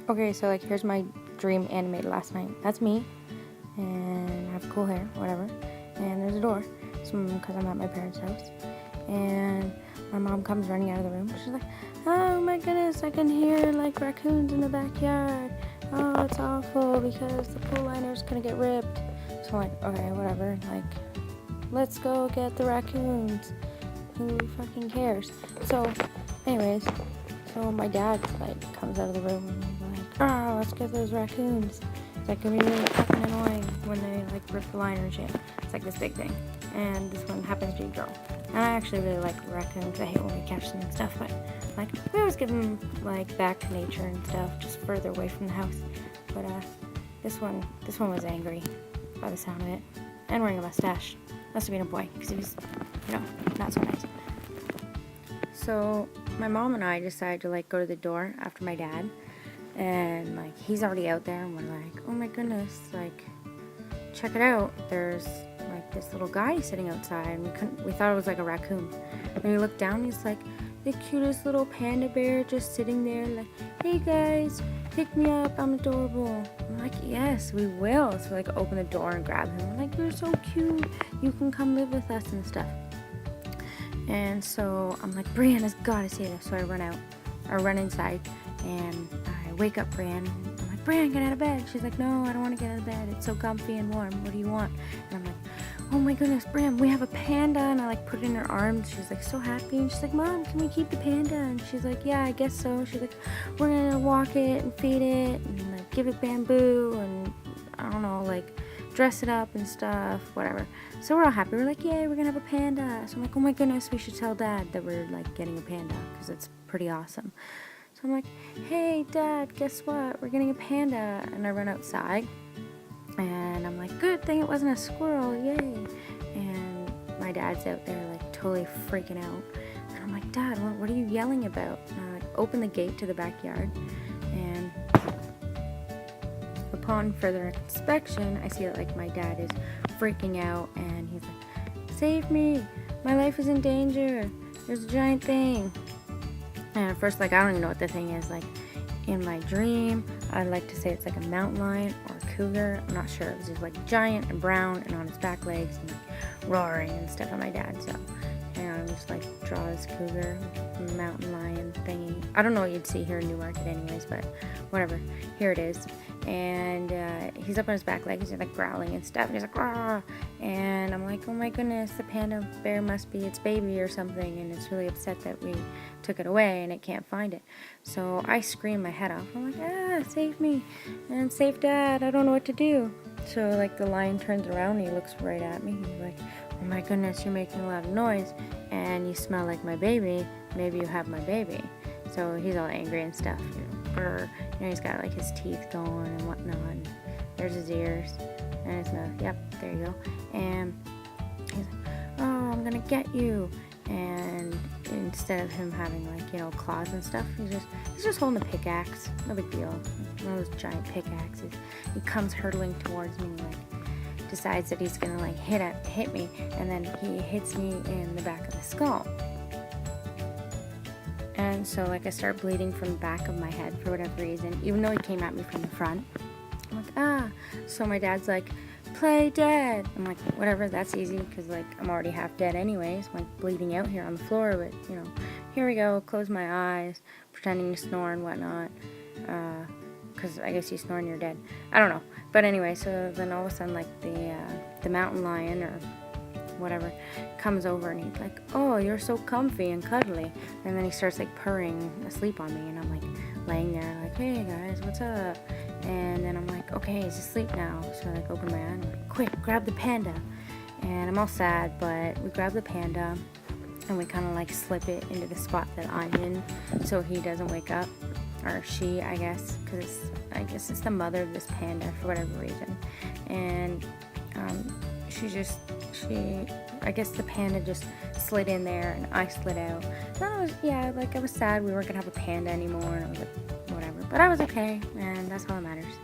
Okay, so like here's my dream animated last night. That's me, and I have cool hair, whatever. And there's a door, because I'm at my parents' house. And my mom comes running out of the room. She's like, "Oh my goodness, I can hear like raccoons in the backyard. Oh, it's awful because the pool liner's gonna get ripped." So I'm like, okay, whatever. Like, let's go get the raccoons. Who fucking cares? So, anyways. So my dad like comes out of the room and he's like, "Oh, let's get those raccoons. It's like gonna be really fucking annoying when they like rip the liner and shit." It's like this big thing, and this one happens to be a girl. And I actually really like raccoons. I hate when we catch them and stuff, but like we always give them like back to nature and stuff, just further away from the house. But this one was angry by the sound of it, and wearing a mustache. Must have been a boy because he was, not so nice. So my mom and I decided to like go to the door after my dad, and like he's already out there, and we're like, oh my goodness, like check it out. There's like this little guy sitting outside, and we thought it was like a raccoon. When we looked down, he's like the cutest little panda bear just sitting there like, "Hey guys, pick me up, I'm adorable." I'm like, "Yes, we will." So we like open the door and grab him. We're like, "You're so cute, you can come live with us and stuff." And so I'm like, "Brianna's gotta see this." So I run inside, and I wake up Brianna. I'm like, "Brianna, get out of bed." She's like, "No, I don't want to get out of bed. It's so comfy and warm. What do you want?" And I'm like, "Oh my goodness, Brianna, we have a panda." And I like put it in her arms. She's like so happy, and she's like, "Mom, can we keep the panda?" And she's like, "Yeah, I guess so." She's like, "We're gonna walk it and feed it and like give it bamboo and I don't know, like dress it up and stuff, whatever." So we're all happy. We're like, "Yay, we're gonna have a panda." So I'm like, "Oh my goodness, we should tell Dad that we're like getting a panda because it's pretty awesome." So I'm like, "Hey Dad, guess what? We're getting a panda." And I run outside, and I'm like, "Good thing it wasn't a squirrel, yay." And my dad's out there like totally freaking out. And I'm like, "Dad, what are you yelling about?" And I like open the gate to the backyard, and upon further inspection, I see that like my dad is freaking out, and he's like, "Save me, my life is in danger, there's a giant thing." And at first, like, I don't even know what the thing is. Like in my dream, I'd like to say it's like a mountain lion or a cougar, I'm not sure. It was just like giant and brown and on his back legs and like roaring and stuff at my dad. So and just like draw this cougar, mountain lion thingy. I don't know what you'd see here in Newmarket anyways, but whatever, here it is. And he's up on his back legs, he's like growling and stuff, and he's like, "Rah!" And I'm like, "Oh my goodness, the panda bear must be its baby or something, and it's really upset that we took it away and it can't find it." So I scream my head off. I'm like, "Ah, save me and save Dad, I don't know what to do." So like the lion turns around and he looks right at me. He's like, "Oh my goodness, you're making a lot of noise and you smell like my baby, maybe you have my baby." So he's all angry and stuff, brr. He's got like his teeth going and whatnot, and there's his ears and his mouth. Yep, there you go. And he's like, "Oh, I'm gonna get you." And instead of him having like claws and stuff, he's just holding a pickaxe. No big deal. One of those giant pickaxes. He comes hurtling towards me and like decides that he's gonna like hit me, and then he hits me in the back of the skull. And so like I start bleeding from the back of my head for whatever reason, even though he came at me from the front. I'm like, "Ah." So my dad's like, "Play dead." I'm like, whatever, that's easy because like I'm already half dead anyways, like bleeding out here on the floor. But here we go. Close my eyes, pretending to snore and whatnot, because I guess you snore and you're dead. I don't know. But anyway, so then all of a sudden like the mountain lion or whatever comes over, and he's like, "Oh, you're so comfy and cuddly." And then he starts like purring asleep on me, and I'm like laying there like, "Hey guys, what's up?" And then I'm like, "Okay, he's asleep now." So I like open my eye and I'm like, "Quick, grab the panda." And I'm all sad, but we grab the panda and we kind of like slip it into the spot that I'm in so he doesn't wake up, or she, I guess, because I guess it's the mother of this panda for whatever reason. And I guess the panda just slid in there and I slid out. And I was sad we weren't gonna have a panda anymore, and I was like, whatever. But I was okay, and that's all that matters.